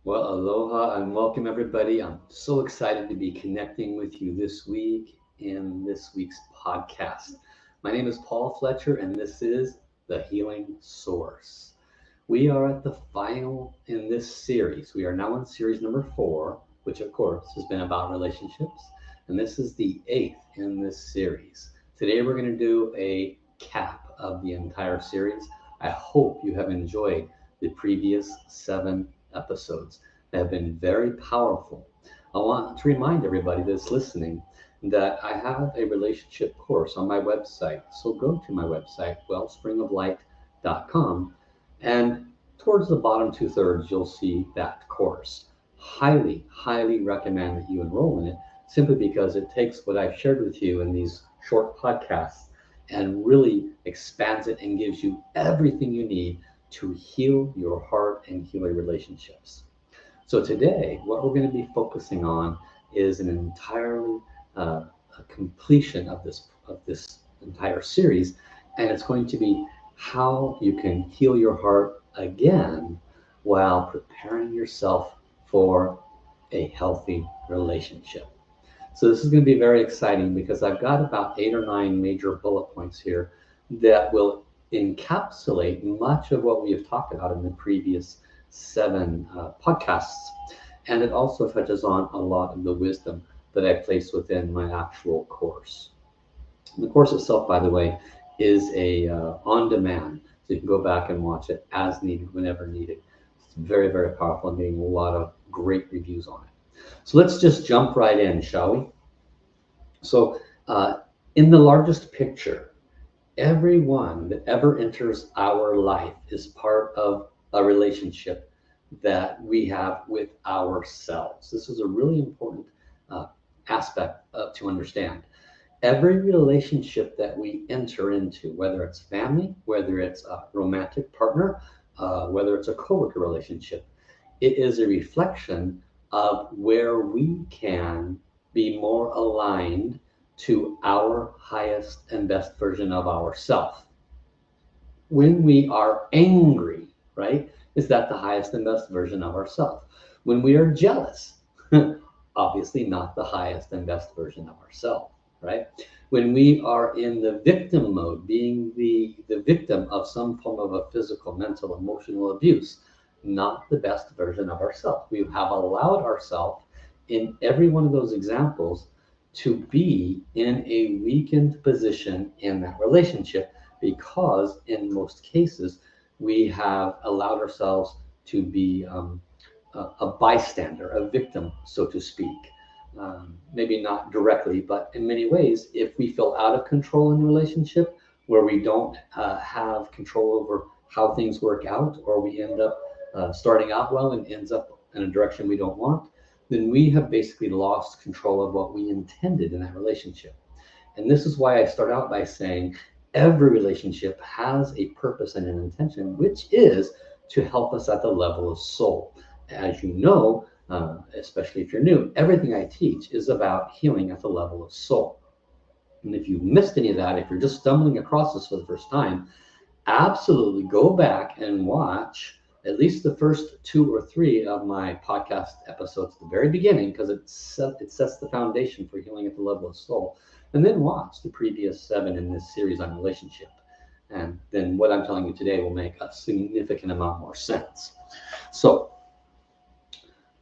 Well, aloha and welcome everybody. I'm so excited to be connecting with you this week in this week's podcast. My name is Paul Fletcher and this is The Healing Source. We are at the final in this series. We are now in series number 4, which of course has been about relationships, and this is the 8th in this series. Today we're going to do a cap of the entire series. I hope you have enjoyed the previous 7 episodes. They have been very powerful. I want to remind everybody that's listening that I have a relationship course on my website. So go to my website, wellspringoflight.com, and towards the bottom 2/3, you'll see that course. Highly, highly recommend that you enroll in it simply because it takes what I've shared with you in these short podcasts and really expands it and gives you everything you need to heal your heart and heal your relationships. So today, what we're going to be focusing on is an entirely a completion of this entire series, and it's going to be how you can heal your heart again while preparing yourself for a healthy relationship. So this is going to be very exciting because I've got about 8 or 9 major bullet points here that will encapsulate much of what we have talked about in the previous 7 podcasts. And it also touches on a lot of the wisdom that I place within my actual course. The course itself, by the way, is a on demand, so you can go back and watch it as needed, whenever needed. It's very, very powerful. I'm getting a lot of great reviews on it. So let's just jump right in, shall we? So, in the largest picture, everyone that ever enters our life is part of a relationship that we have with ourselves. This is a really important aspect to understand. Every relationship that we enter into, whether it's family, whether it's a romantic partner, whether it's a coworker relationship, it is a reflection of where we can be more aligned to our highest and best version of ourself. When we are angry, right, is that the highest and best version of ourself? When we are jealous, obviously not the highest and best version of ourselves, right? When we are in the victim mode, being the victim of some form of a physical, mental, emotional abuse, not the best version of ourselves. We have allowed ourselves in every one of those examples to be in a weakened position in that relationship because in most cases we have allowed ourselves to be a bystander, a victim, so to speak. Maybe not directly, but in many ways, if we feel out of control in a relationship where we don't have control over how things work out, or we end up starting out well and ends up in a direction we don't want, then we have basically lost control of what we intended in that relationship. And this is why I start out by saying every relationship has a purpose and an intention, which is to help us at the level of soul. As you know, especially if you're new, everything I teach is about healing at the level of soul. And if you missed any of that, if you're just stumbling across this for the first time, absolutely go back and watch at least the first 2 or 3 of my podcast episodes at the very beginning, because it sets the foundation for healing at the level of soul. And then watch the previous 7 in this series on relationship. And then what I'm telling you today will make a significant amount more sense. So,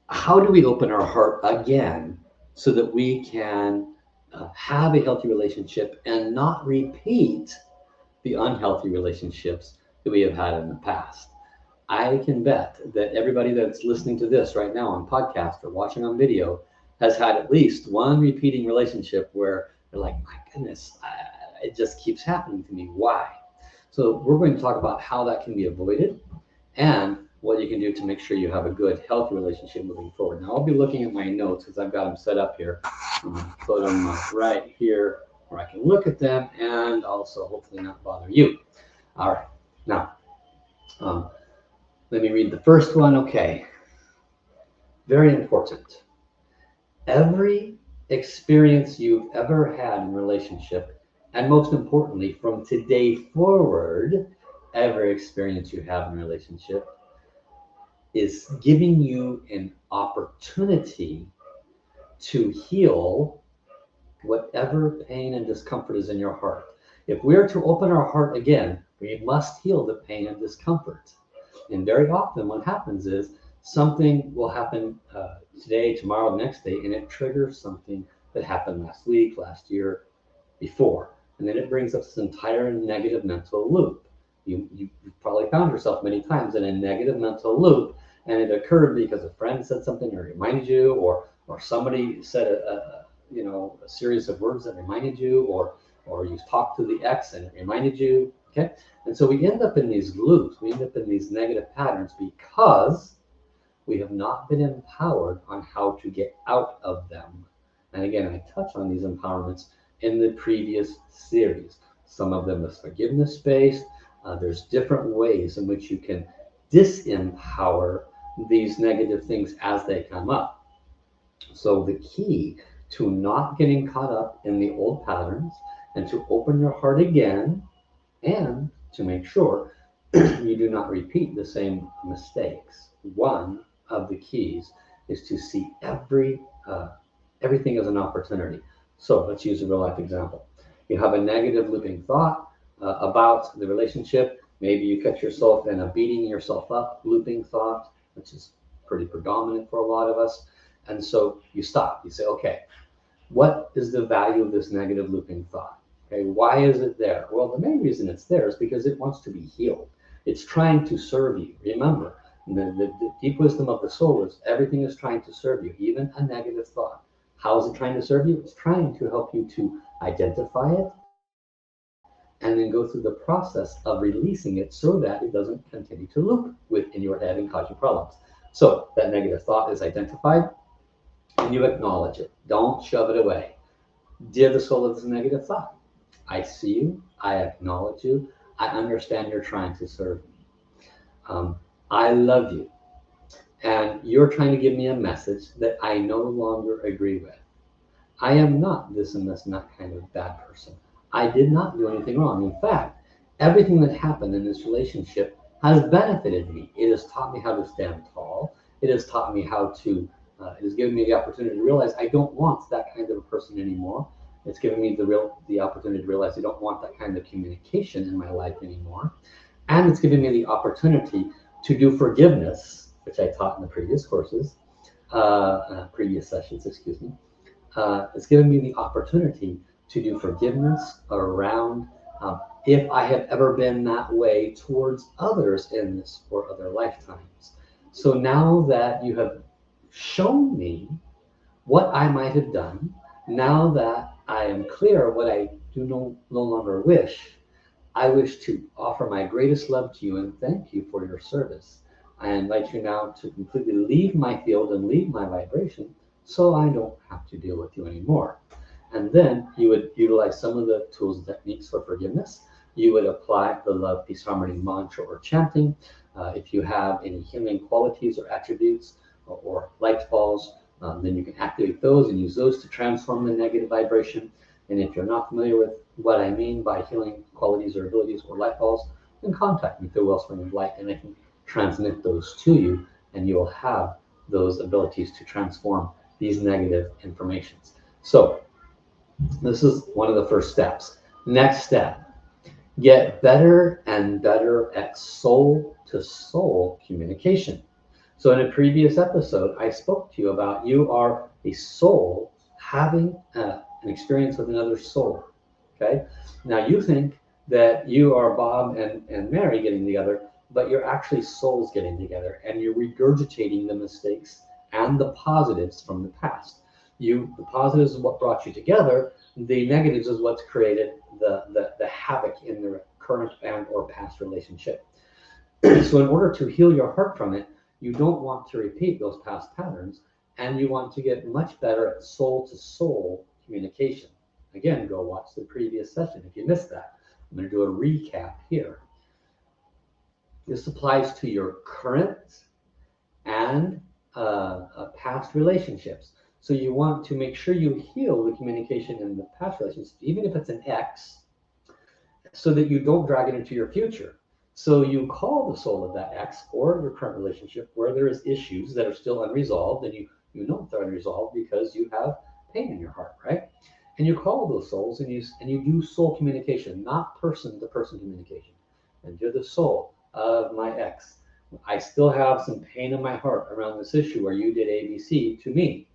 how do we open our heart again so that we can have a healthy relationship and not repeat the unhealthy relationships that we have had in the past? I can bet that everybody that's listening to this right now on podcast or watching on video has had at least one repeating relationship where they're like, my goodness, it just keeps happening to me. Why? So we're going to talk about how that can be avoided and what you can do to make sure you have a good, healthy relationship moving forward. Now, I'll be looking at my notes because I've got them set up here. Put them right here where I can look at them and also hopefully not bother you. All right. Now, let me read the first one. Okay. Very important. Every experience you've ever had in relationship, and most importantly, from today forward, every experience you have in relationship is giving you an opportunity to heal whatever pain and discomfort is in your heart. If we are to open our heart again, we must heal the pain and discomfort. And very often what happens is something will happen today, tomorrow, the next day, and it triggers something that happened last week, last year, before. And then it brings up this entire negative mental loop. You've probably found yourself many times in a negative mental loop, and it occurred because a friend said something or reminded you, or somebody said a series of words that reminded you, or you talked to the ex and it reminded you. Okay, and so we end up in these loops. We end up in these negative patterns because we have not been empowered on how to get out of them. And again, I touch on these empowerments in the previous series. Some of them is forgiveness based. There's different ways in which you can disempower these negative things as they come up. So the key to not getting caught up in the old patterns and to open your heart again and to make sure you do not repeat the same mistakes. One of the keys is to see everything as an opportunity. So let's use a real life example. You have a negative looping thought about the relationship. Maybe you catch yourself in a beating yourself up looping thought, which is pretty predominant for a lot of us. And so you stop. You say, okay, what is the value of this negative looping thought? Okay, why is it there? Well, the main reason it's there is because it wants to be healed. It's trying to serve you. Remember, the deep wisdom of the soul is everything is trying to serve you, even a negative thought. How is it trying to serve you? It's trying to help you to identify it and then go through the process of releasing it so that it doesn't continue to loop within your head and cause you problems. So that negative thought is identified and you acknowledge it. Don't shove it away. Dear the soul of this negative thought, I see you, I acknowledge you, I understand you're trying to serve me. I love you, and you're trying to give me a message that I no longer agree with. I am not this and this and that kind of bad person. I did not do anything wrong. In fact, everything that happened in this relationship has benefited me. It has taught me how to stand tall. It has taught me how to, it has given me the opportunity to realize I don't want that kind of a person anymore. It's given me the opportunity to realize I don't want that kind of communication in my life anymore. And it's given me the opportunity to do forgiveness, which I taught in the previous courses, previous sessions, excuse me. It's given me the opportunity to do forgiveness around if I have ever been that way towards others in this or other lifetimes. So now that you have shown me what I might have done, now that I am clear what I do no longer wish, I wish to offer my greatest love to you and thank you for your service. I invite you now to completely leave my field and leave my vibration so I don't have to deal with you anymore. And then you would utilize some of the tools and techniques for forgiveness. You would apply the love, peace, harmony mantra or chanting. If you have any healing qualities or attributes or light balls, then you can activate those and use those to transform the negative vibration. And if you're not familiar with what I mean by healing qualities or abilities or light balls, then contact me through Wellspring of Light and I can transmit those to you, and you will have those abilities to transform these negative informations. So this is one of the first steps. Next step, get better and better at soul-to-soul communication. So in a previous episode, I spoke to you about you are a soul having an experience with another soul. Okay. Now you think that you are Bob and Mary getting together, but you're actually souls getting together, and you're regurgitating the mistakes and the positives from the past. The positives is what brought you together. The negatives is what's created the havoc in the current and or past relationship. So in order to heal your heart from it, you don't want to repeat those past patterns, and you want to get much better at soul-to-soul communication. Again, go watch the previous session if you missed that. I'm going to do a recap here. This applies to your current and past relationships. So you want to make sure you heal the communication in the past relationships, even if it's an ex, so that you don't drag it into your future. So you call the soul of that ex or your current relationship where there is issues that are still unresolved, and you know they're unresolved because you have pain in your heart, right? And you call those souls, and you do soul communication, not person to person communication. And you're the soul of my ex. I still have some pain in my heart around this issue where you did ABC to me.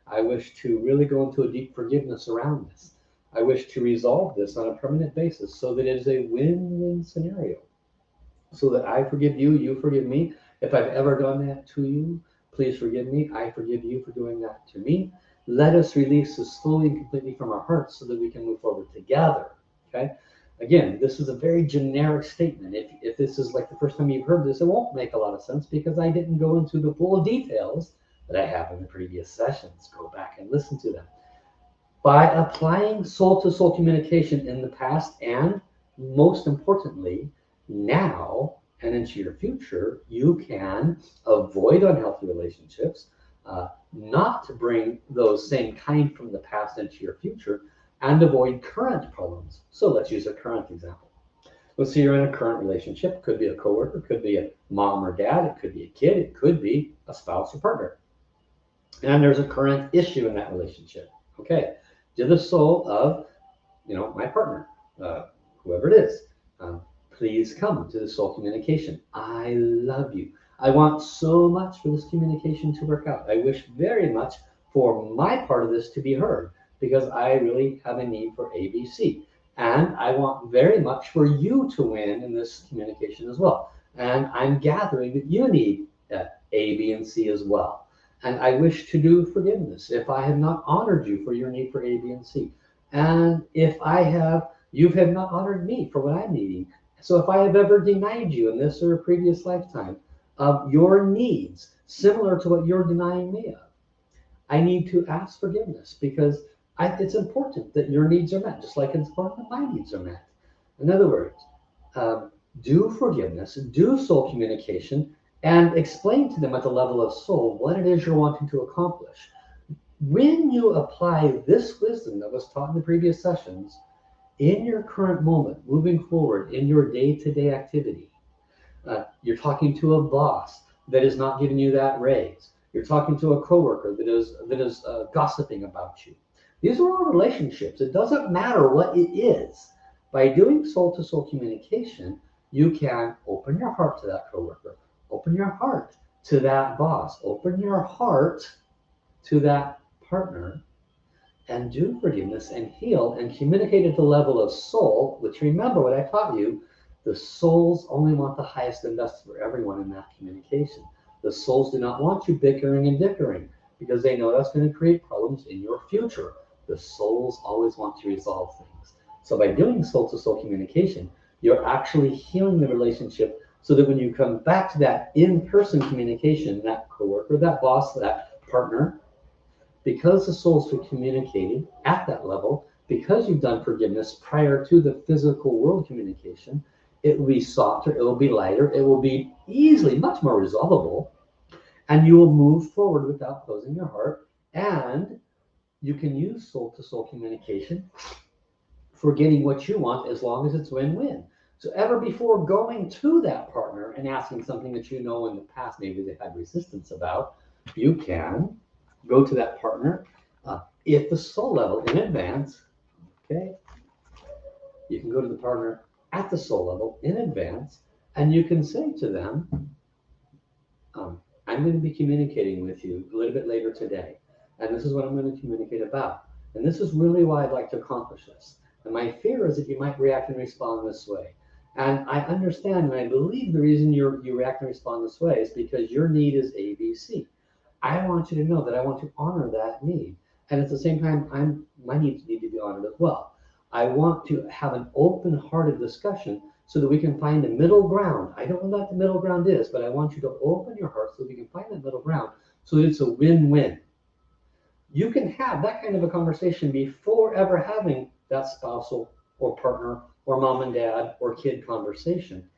I wish to really go into a deep forgiveness around this. I wish to resolve this on a permanent basis so that it is a win-win scenario, so that I forgive you, you forgive me. If I've ever done that to you, please forgive me. I forgive you for doing that to me. Let us release this fully and completely from our hearts so that we can move forward together. Okay? Again, this is a very generic statement. If this is like the first time you've heard this, it won't make a lot of sense because I didn't go into the full details that I have in the previous sessions. Go back and listen to them. By applying soul to soul communication in the past, and most importantly, now and into your future, you can avoid unhealthy relationships, not to bring those same kind from the past into your future, and avoid current problems. So let's use a current example. Let's say you're in a current relationship. It could be a coworker, it could be a mom or dad, it could be a kid, it could be a spouse or partner. And there's a current issue in that relationship. Okay, to the soul of, my partner, whoever it is, please come to the soul communication. I love you. I want so much for this communication to work out. I wish very much for my part of this to be heard because I really have a need for ABC. And I want very much for you to win in this communication as well. And I'm gathering that you need A, B, and C as well. And I wish to do forgiveness if I have not honored you for your need for A, B, and C. And if I have, you have not honored me for what I'm needing. So if I have ever denied you in this or a previous lifetime of your needs, similar to what you're denying me of, I need to ask forgiveness because it's important that your needs are met, just like it's important that my needs are met. In other words, do forgiveness, do soul communication, and explain to them at the level of soul what it is you're wanting to accomplish. When you apply this wisdom that was taught in the previous sessions in your current moment, moving forward in your day-to-day activity, you're talking to a boss that is not giving you that raise. You're talking to a coworker that is gossiping about you. These are all relationships. It doesn't matter what it is. By doing soul-to-soul communication, you can open your heart to that coworker, open your heart to that boss, open your heart to that partner, and do forgiveness and heal and communicate at the level of soul, which, remember what I taught you, the souls only want the highest and best for everyone in that communication. The souls do not want you bickering and dickering because they know that's going to create problems in your future. The souls always want to resolve things. So by doing soul-to-soul communication, you're actually healing the relationship so that when you come back to that in-person communication, that coworker, that boss, that partner, because the souls have communicated at that level, because you've done forgiveness prior to the physical world communication, it will be softer, it will be lighter, it will be easily much more resolvable, and you will move forward without closing your heart. And you can use soul-to-soul communication for getting what you want as long as it's win-win. So ever before going to that partner and asking something that you know in the past maybe they had resistance about, you can go to that partner at the soul level in advance. Okay, you can go to the partner at the soul level in advance, and you can say to them, I'm going to be communicating with you a little bit later today, and this is what I'm going to communicate about, and this is really why I'd like to accomplish this. And my fear is that you might react and respond this way. And I understand and I believe the reason you react and respond this way is because your need is ABC. I want you to know that I want to honor that need. And at the same time, my needs need to be honored as well. I want to have an open-hearted discussion so that we can find a middle ground. I don't know what the middle ground is, but I want you to open your heart so that we can find that middle ground so that it's a win-win. You can have that kind of a conversation before ever having that spousal or partner or mom and dad or kid conversation.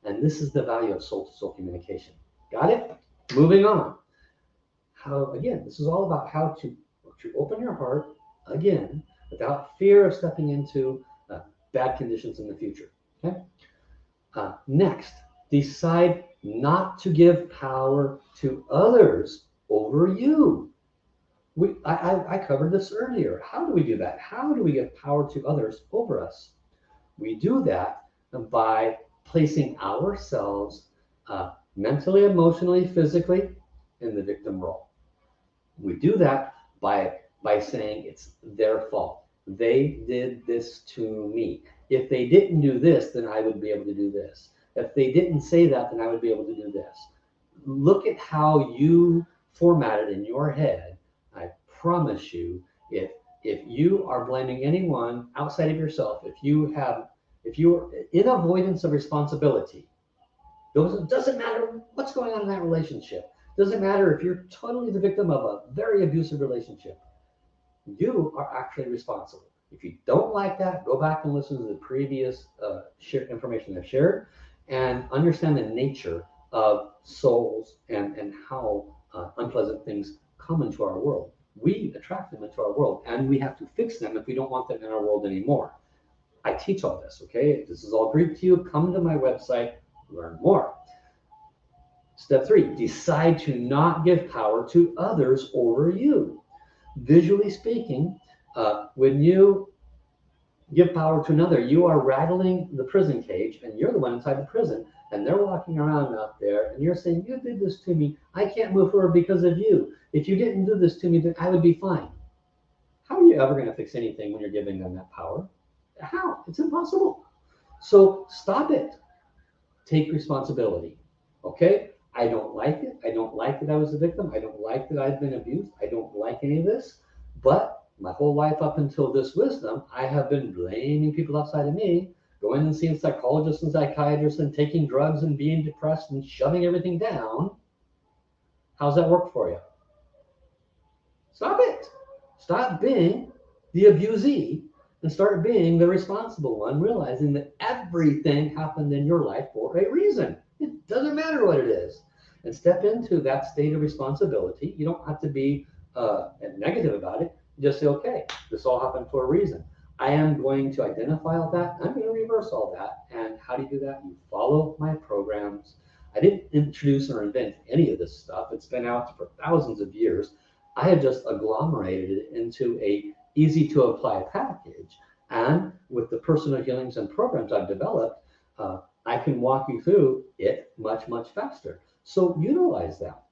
And this is the value of soul-to-soul communication. Got it? Moving on. Again, this is all about how to open your heart, again, without fear of stepping into bad conditions in the future. Okay? Next, decide not to give power to others over you. I covered this earlier. How do we do that? How do we give power to others over us? We do that by placing ourselves mentally, emotionally, physically in the victim role. We do that by saying it's their fault. They did this to me. If they didn't do this, then I would be able to do this. If they didn't say that, then I would be able to do this. Look at how you formatted in your head. I promise you, if you are blaming anyone outside of yourself, if you're in avoidance of responsibility, it doesn't matter what's going on in that relationship. Doesn't matter if you're totally the victim of a very abusive relationship. You are actually responsible. If you don't like that, go back and listen to the previous information I've shared and understand the nature of souls and how unpleasant things come into our world. We attract them into our world, and we have to fix them if we don't want them in our world anymore. I teach all this, okay? If this is all Greek to you, come to my website, learn more. Step 3, decide to not give power to others over you. Visually speaking, when you give power to another, you are rattling the prison cage, and you're the one inside the prison, and they're walking around out there, and you're saying, you did this to me. I can't move forward because of you. If you didn't do this to me, then I would be fine. How are you ever going to fix anything when you're giving them that power? How? It's impossible. So stop it. Take responsibility. Okay? I don't like it. I don't like that I was a victim. I don't like that I've been abused. I don't like any of this. But my whole life up until this wisdom, I have been blaming people outside of me, going and seeing psychologists and psychiatrists and taking drugs and being depressed and shoving everything down. How's that work for you? Stop it. Stop being the abusee and start being the responsible one, realizing that everything happened in your life for a reason. It doesn't matter what it is. And step into that state of responsibility. You don't have to be negative about it. You just say, okay, this all happened for a reason. I am going to identify all that. I'm going to reverse all that. And how do you do that? You follow my programs. I didn't introduce or invent any of this stuff. It's been out for thousands of years. I have just agglomerated it into a easy to apply package. And with the personal healings and programs I've developed, I can walk you through it much, much faster. So utilize that.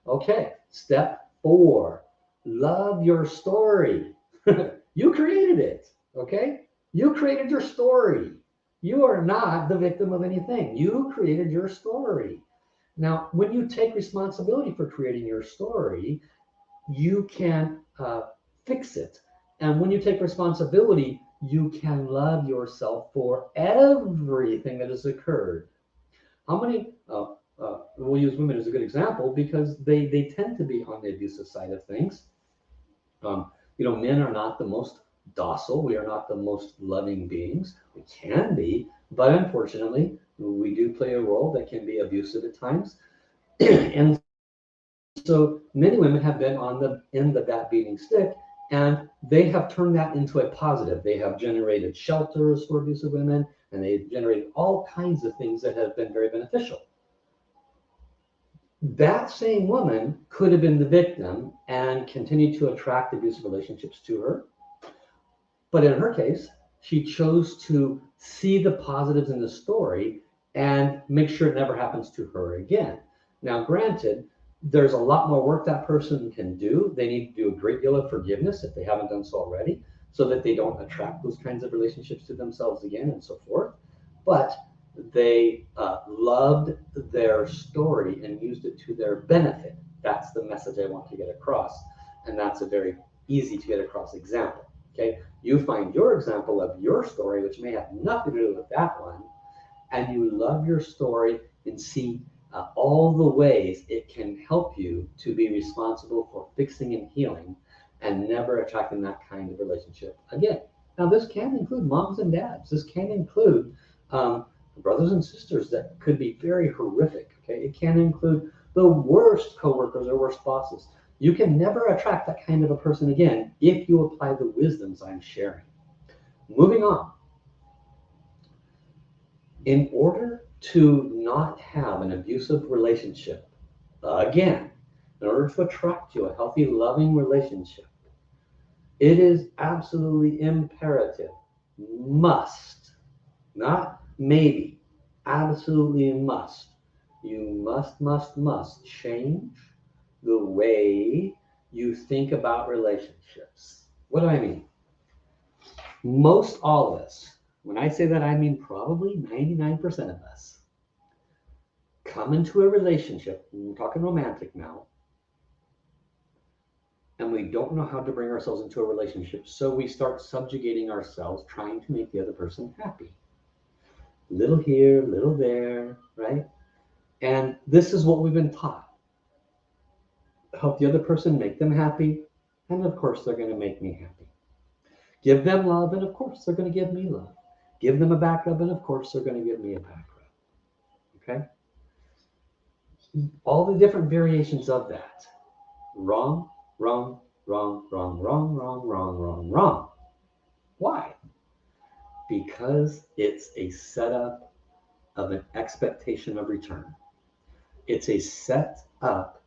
Okay, step 4, love your story. You created it, okay? You created your story. You are not the victim of anything. You created your story. Now, when you take responsibility for creating your story, you can fix it. And when you take responsibility, you can love yourself for everything that has occurred. How many, we'll use women as a good example because they tend to be on the abusive side of things. Men are not the most docile. We are not the most loving beings. We can be, but unfortunately, we do play a role that can be abusive at times. And so many women have been on the end of that beating stick, and they have turned that into a positive. They have generated shelters for abusive women, and they've generated all kinds of things that have been very beneficial. That same woman could have been the victim and continued to attract abusive relationships to her. But in her case, she chose to see the positives in the story and make sure it never happens to her again. Now, granted, there's a lot more work that person can do. They need to do a great deal of forgiveness if they haven't done so already, so that they don't attract those kinds of relationships to themselves again and so forth. But they loved their story and used it to their benefit. That's the message I want to get across. And that's a very easy to get across example. Okay, you find your example of your story, which may have nothing to do with that one, and you love your story and see all the ways it can help you to be responsible for fixing and healing and never attracting that kind of relationship again. Now, this can include moms and dads. This can include brothers and sisters that could be very horrific. Okay, it can include the worst coworkers or worst bosses. You can never attract that kind of a person again if you apply the wisdoms I'm sharing. Moving on. In order to not have an abusive relationship, again, in order to attract you a healthy, loving relationship, it is absolutely imperative, must, not maybe, absolutely must. You must change the way you think about relationships. What do I mean? Most all of us, when I say that, I mean probably 99% of us, come into a relationship, and we're talking romantic now, and we don't know how to bring ourselves into a relationship, so we start subjugating ourselves, trying to make the other person happy. Little here, little there, right? And this is what we've been taught. Help the other person, make them happy, and of course they're going to make me happy. Give them love, and of course they're going to give me love. Give them a back rub, and of course they're going to give me a back rub. Okay? All the different variations of that. Wrong, wrong, wrong, wrong, wrong, wrong, wrong, wrong, wrong. Why? Because it's a setup of an expectation of return. It's a set up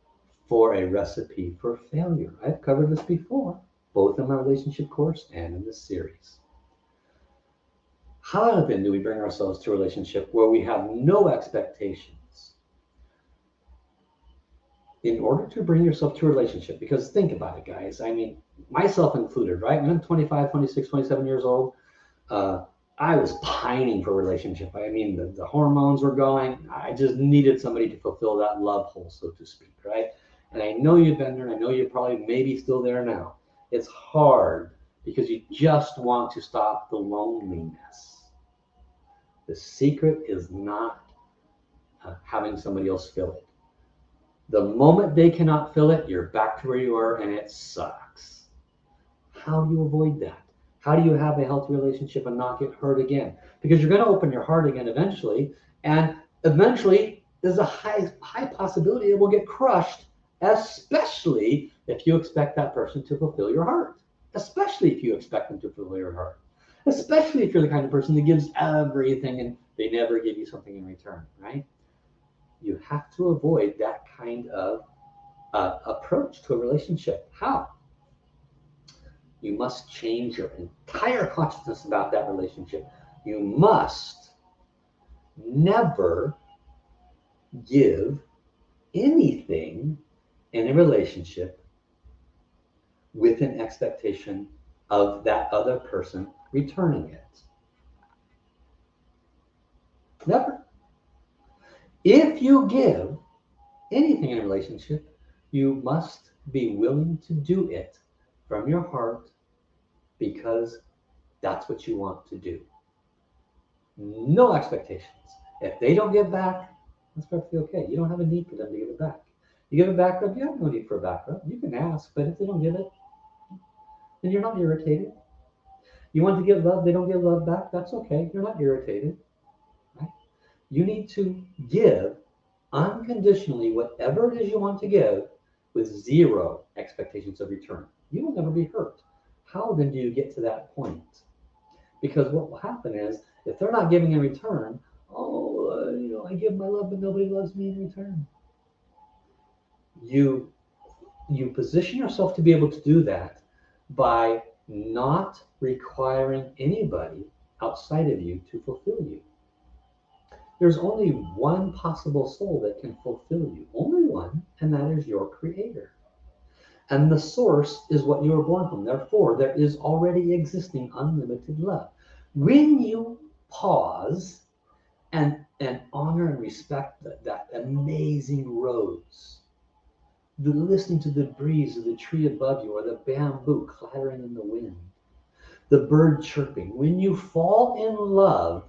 for a recipe for failure. I've covered this before, both in my relationship course and in this series. How often do we bring ourselves to a relationship where we have no expectations? In order to bring yourself to a relationship, because think about it, guys. I mean, myself included, right? When I'm 25, 26, 27 years old, I was pining for a relationship. I mean, the hormones were going. I just needed somebody to fulfill that love hole, so to speak, right? And I know you've been there, and I know you're probably maybe still there now. It's hard because you just want to stop the loneliness. The secret is not having somebody else fill it. The moment they cannot fill it, you're back to where you were, and it sucks. How do you avoid that? How do you have a healthy relationship and not get hurt again? Because you're going to open your heart again eventually, and eventually there's a high possibility it will get crushed, especially if you expect that person to fulfill your heart. Especially if you expect them to fulfill your heart. Especially if you're the kind of person that gives everything and they never give you something in return, right? You have to avoid that kind of approach to a relationship. How? You must change your entire consciousness about that relationship. You must never give anything in a relationship with an expectation of that other person returning it. Never. If you give anything in a relationship, you must be willing to do it from your heart because that's what you want to do. No expectations. If they don't give back, that's perfectly okay. You don't have a need for them to give it back. You give a back rub, you have no need for a back rub. You can ask, but if they don't give it, then you're not irritated. You want to give love, they don't give love back, that's okay. You're not irritated. Right? You need to give unconditionally whatever it is you want to give with zero expectations of return. You will never be hurt. How then do you get to that point? Because what will happen is, if they're not giving in return, I give my love, but nobody loves me in return. You position yourself to be able to do that by not requiring anybody outside of you to fulfill you. There's only one possible soul that can fulfill you, only one, and that is your creator. And the source is what you were born from. Therefore, there is already existing unlimited love. When you pause and honor and respect that amazing rose, listening to the breeze of the tree above you or the bamboo clattering in the wind, the bird chirping, when you fall in love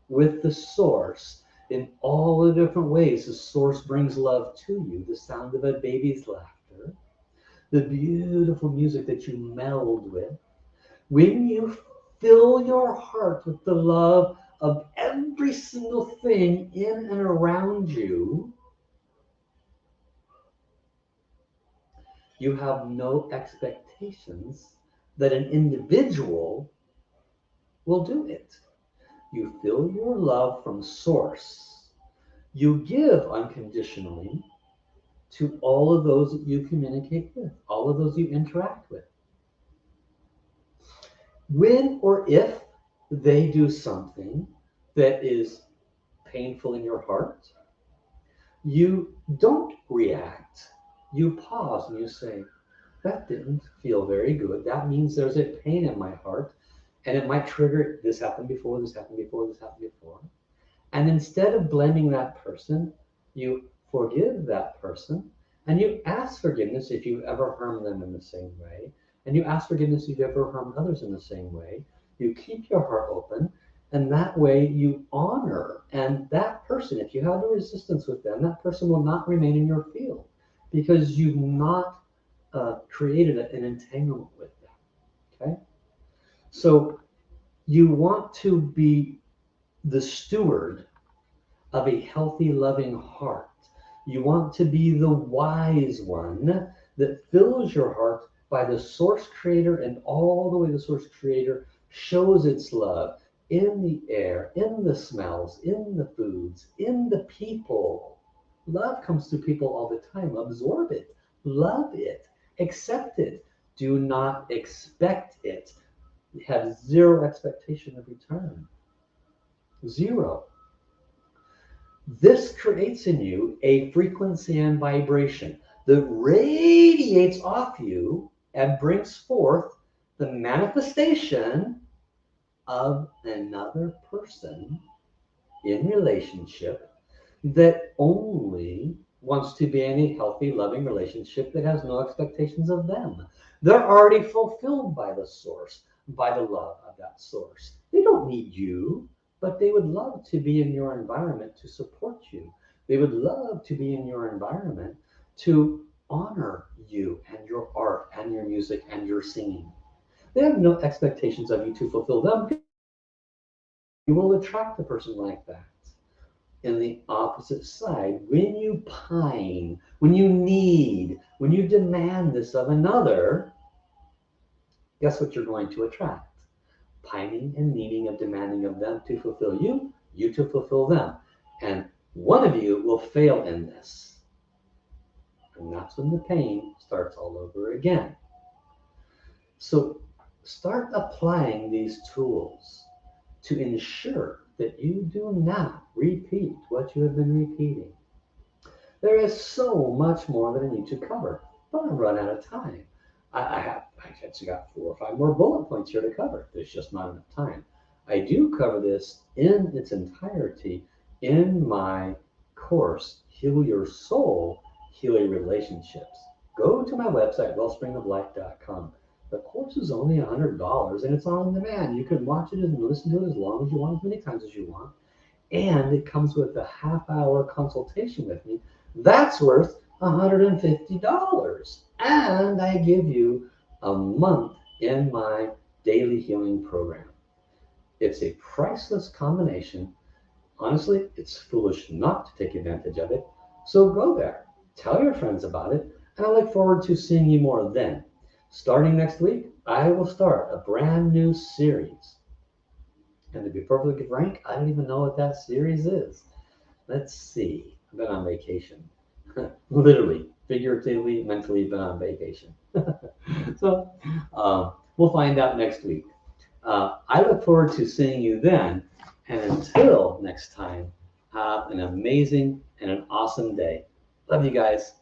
with the source in all the different ways the source brings love to you, the sound of a baby's laughter, the beautiful music that you meld with, when you fill your heart with the love of every single thing in and around you, you have no expectations that an individual will do it. You feel your love from source. You give unconditionally to all of those that you communicate with, all of those you interact with. When or if they do something that is painful in your heart, you don't react. You pause and you say, that didn't feel very good. That means there's a pain in my heart, and it might trigger this happened before, this happened before, this happened before. And instead of blaming that person, you forgive that person and you ask forgiveness if you ever harmed them in the same way. And you ask forgiveness if you ever harmed others in the same way. You keep your heart open, and that way you honor. And that person, if you have a resistance with them, that person will not remain in your field because you've not created an entanglement with them. Okay? So you want to be the steward of a healthy, loving heart. You want to be the wise one that fills your heart by the source creator, and all the way the source creator shows its love in the air, in the smells, in the foods, in the people. Love comes through people all the time. Absorb it, love it, accept it. Do not expect it. Have zero expectation of return. Zero. This creates in you a frequency and vibration that radiates off you and brings forth the manifestation of another person in relationship that only wants to be in a healthy, loving relationship that has no expectations of them. They're already fulfilled by the source, by the love of that source. They don't need you, but they would love to be in your environment to support you. They would love to be in your environment to honor you and your art and your music and your singing. They have no expectations of you to fulfill them. You will attract a person like that. In the opposite side, when you pine, when you need, when you demand this of another, guess what you're going to attract? Pining and needing and demanding of them to fulfill you, you to fulfill them. And one of you will fail in this. And that's when the pain starts all over again. So start applying these tools to ensure that you do not repeat what you have been repeating. There is so much more that I need to cover, but I've run out of time. I actually got 4 or 5 more bullet points here to cover. There's just not enough time. I do cover this in its entirety in my course, Heal Your Soul, Heal Your Relationships. Go to my website, wellspringoflife.com. The course is only $100 and it's on demand. You can watch it and listen to it as long as you want, as many times as you want. And it comes with a half-hour consultation with me. That's worth $150. And I give you a month in my daily healing program. It's a priceless combination. Honestly, it's foolish not to take advantage of it. So go there, tell your friends about it, and I look forward to seeing you more then. Starting next week, I will start a brand new series. And to be perfectly frank, I don't even know what that series is. Let's see. I've been on vacation. Literally, figuratively, mentally, been on vacation. So we'll find out next week. I look forward to seeing you then. And until next time, have an amazing and an awesome day. Love you guys.